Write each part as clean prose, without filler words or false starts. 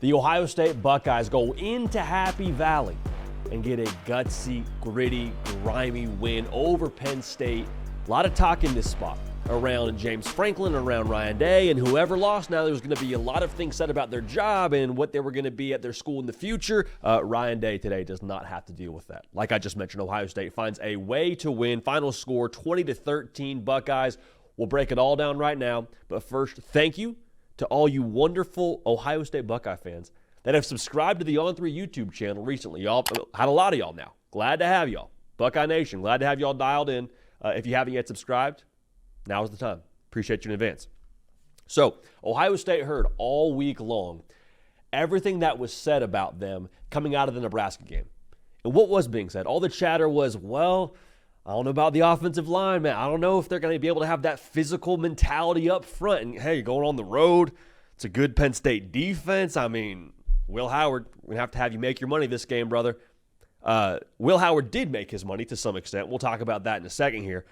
The Ohio State Buckeyes go into Happy Valley and get a gutsy, gritty, grimy win over Penn State. A lot of talk in this spot around James Franklin, around Ryan Day, and whoever lost. Now there's going to be a lot of things said about their job and what they were going to be at their school in the future. Ryan Day today does not have to deal with that. Like I just mentioned, Ohio State finds a way to win. Final score 20-13 Buckeyes. We'll break it all down right now. But first, thank you to all you wonderful Ohio State Buckeye fans that have subscribed to the On3 YouTube channel recently. Y'all had a lot of y'all now. Glad to have y'all. Buckeye Nation, glad to have y'all dialed in. If you haven't yet subscribed, now is the time. Appreciate you in advance. So, Ohio State heard all week long everything that was said about them coming out of the Nebraska game. And what was being said? All the chatter was, well, I don't know about the offensive line, man. I don't know if they're going to be able to have that physical mentality up front. And, hey, going on the road, it's a good Penn State defense. I mean, Will Howard, we're going to have you make your money this game, brother. Will Howard did make his money to some extent. We'll talk about that in a second here.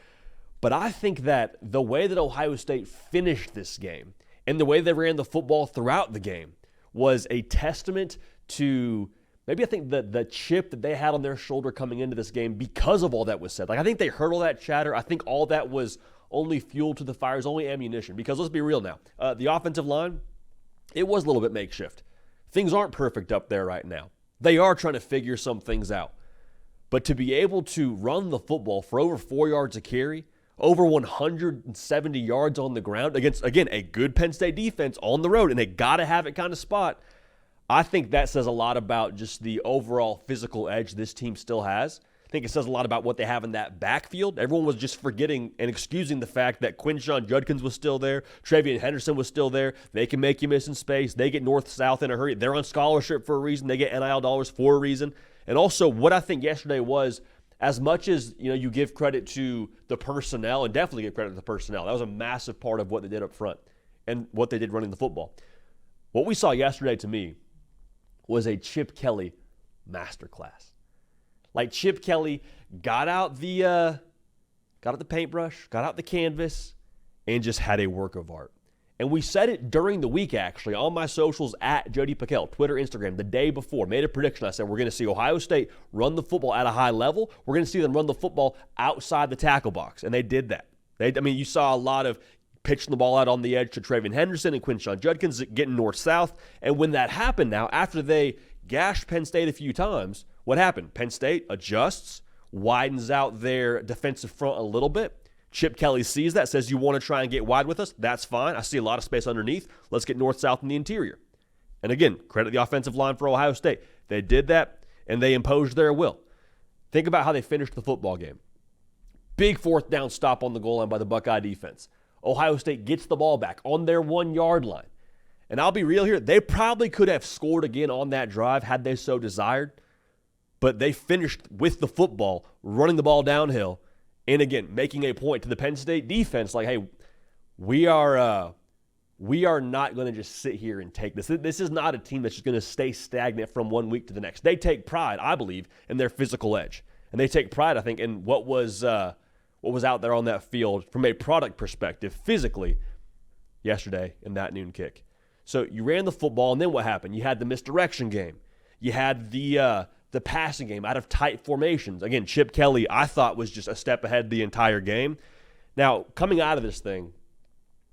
But I think that the way that Ohio State finished this game and the way they ran the football throughout the game was a testament to maybe I think the chip that they had on their shoulder coming into this game because of all that was said. Like, I think they heard all that chatter. I think all that was only fuel to the fires, only ammunition. Because let's be real now. The offensive line, it was a little bit makeshift. Things aren't perfect up there right now. They are trying to figure some things out. But to be able to run the football for over 4 yards a carry, over 170 yards on the ground against, again, a good Penn State defense on the road, and they got to have it kind of spot, I think that says a lot about just the overall physical edge this team still has. I think it says a lot about what they have in that backfield. Everyone was just forgetting and excusing the fact that Quinshon Judkins was still there. Travian Henderson was still there. They can make you miss in space. They get north-south in a hurry. They're on scholarship for a reason. They get NIL dollars for a reason. And also, what I think yesterday was, as much as you give credit to the personnel, and definitely give credit to the personnel, that was a massive part of what they did up front and what they did running the football. What we saw yesterday to me was a Chip Kelly masterclass. Like, Chip Kelly got out the paintbrush, got out the canvas, and just had a work of art. And we said it during the week, actually, on my socials at Jody PicKell, Twitter, Instagram, the day before. Made a prediction. I said we're going to see Ohio State run the football at a high level. We're going to see them run the football outside the tackle box. And they did that. You saw a lot of pitching the ball out on the edge to Travian Henderson and Quinshon Judkins getting north-south. And when that happened now, after they gashed Penn State a few times, what happened? Penn State adjusts, widens out their defensive front a little bit. Chip Kelly sees that, says you want to try and get wide with us. That's fine. I see a lot of space underneath. Let's get north-south in the interior. And again, credit the offensive line for Ohio State. They did that, and they imposed their will. Think about how they finished the football game. Big fourth down stop on the goal line by the Buckeye defense. Ohio State gets the ball back on their 1-yard line. And I'll be real here, they probably could have scored again on that drive had they so desired. But they finished with the football, running the ball downhill, and again, making a point to the Penn State defense, like, hey, we are not going to just sit here and take this. This is not a team that's just going to stay stagnant from one week to the next. They take pride, I believe, in their physical edge. And they take pride, I think, in what was out there on that field from a product perspective, physically, yesterday in that noon kick. So you ran the football, and then what happened? You had the misdirection game. You had the passing game out of tight formations. Again, Chip Kelly, I thought, was just a step ahead the entire game. Now, coming out of this thing,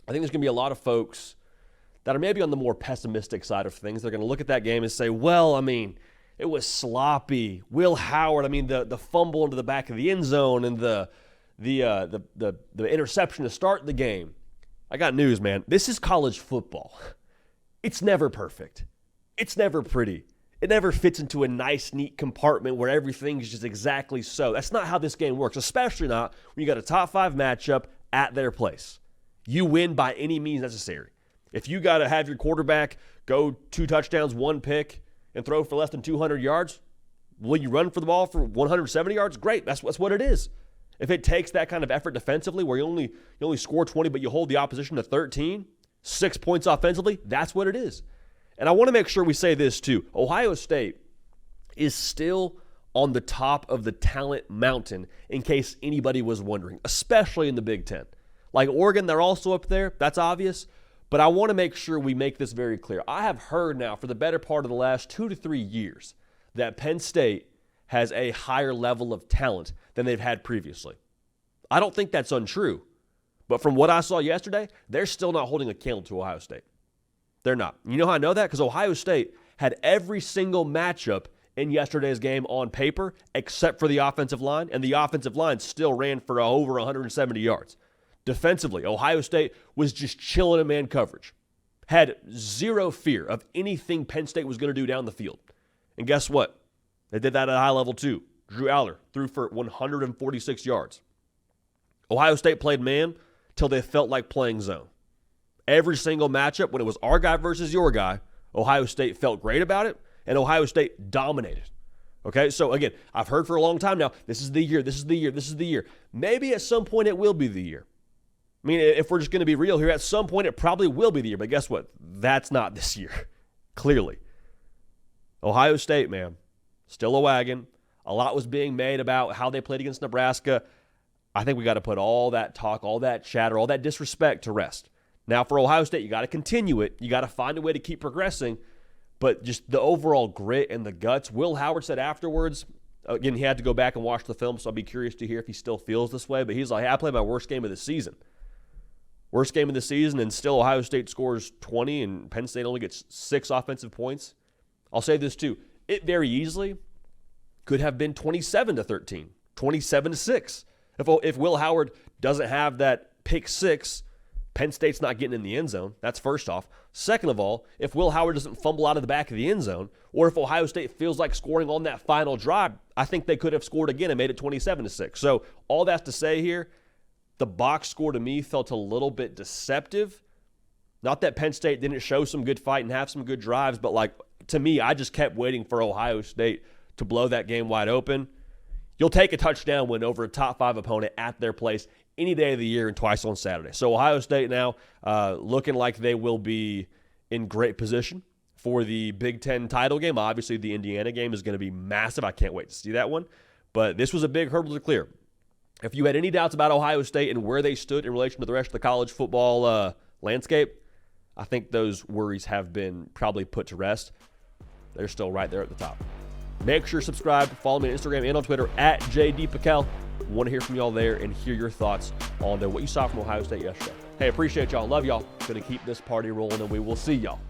I think there's going to be a lot of folks that are maybe on the more pessimistic side of things. They're going to look at that game and say, well, it was sloppy. Will Howard, the fumble into the back of the end zone and the interception to start the game. I got news, man. This is college football. It's never perfect. It's never pretty. It never fits into a nice, neat compartment where everything's just exactly so. That's not how this game works, especially not when you got a top 5 matchup at their place. You win by any means necessary. If you got to have your quarterback go 2 touchdowns, 1 pick, and throw for less than 200 yards, will you run for the ball for 170 yards? Great. That's what it is. If it takes that kind of effort defensively where you only score 20 but you hold the opposition to 13, 6 points offensively, that's what it is. And I want to make sure we say this too. Ohio State is still on the top of the talent mountain in case anybody was wondering, especially in the Big Ten. Like Oregon, they're also up there. That's obvious. But I want to make sure we make this very clear. I have heard now for the better part of the last 2 to 3 years that Penn State has a higher level of talent than they've had previously. I don't think that's untrue. But from what I saw yesterday, they're still not holding a candle to Ohio State. They're not. You know how I know that? Because Ohio State had every single matchup in yesterday's game on paper except for the offensive line, and the offensive line still ran for over 170 yards. Defensively, Ohio State was just chilling in man coverage. Had zero fear of anything Penn State was going to do down the field. And guess what? They did that at a high level too. Drew Aller threw for 146 yards. Ohio State played man till they felt like playing zone. Every single matchup, when it was our guy versus your guy, Ohio State felt great about it, and Ohio State dominated. Okay, so again, I've heard for a long time now, this is the year, this is the year, this is the year. Maybe at some point it will be the year. I mean, if we're just going to be real here, at some point it probably will be the year, but guess what? That's not this year, clearly. Ohio State, man, still a wagon. A lot was being made about how they played against Nebraska. I think we got to put all that talk, all that chatter, all that disrespect to rest. Now, for Ohio State, you got to continue it. You got to find a way to keep progressing. But just the overall grit and the guts. Will Howard said afterwards, again, he had to go back and watch the film, so I'll be curious to hear if he still feels this way. But he's like, hey, I played my worst game of the season. Worst game of the season, and still Ohio State scores 20, and Penn State only gets 6 offensive points. I'll say this too. It very easily could have been 27-13, 27-6. If Will Howard doesn't have that pick 6, Penn State's not getting in the end zone. That's first off. Second of all, if Will Howard doesn't fumble out of the back of the end zone, or if Ohio State feels like scoring on that final drive, I think they could have scored again and made it 27-6. So all that's to say here, the box score to me felt a little bit deceptive. Not that Penn State didn't show some good fight and have some good drives, but like to me, I just kept waiting for Ohio State to blow that game wide open. You'll take a touchdown win over a top 5 opponent at their place any day of the year and twice on Saturday. So Ohio State now looking like they will be in great position for the Big Ten title game. Obviously, the Indiana game is going to be massive. I can't wait to see that one. But this was a big hurdle to clear. If you had any doubts about Ohio State and where they stood in relation to the rest of the college football landscape, I think those worries have been probably put to rest. They're still right there at the top. Make sure to subscribe. Follow me on Instagram and on Twitter at JDPicKell. Want to hear from y'all there and hear your thoughts on what you saw from Ohio State yesterday. Hey, appreciate y'all. Love y'all. Going to keep this party rolling, and we will see y'all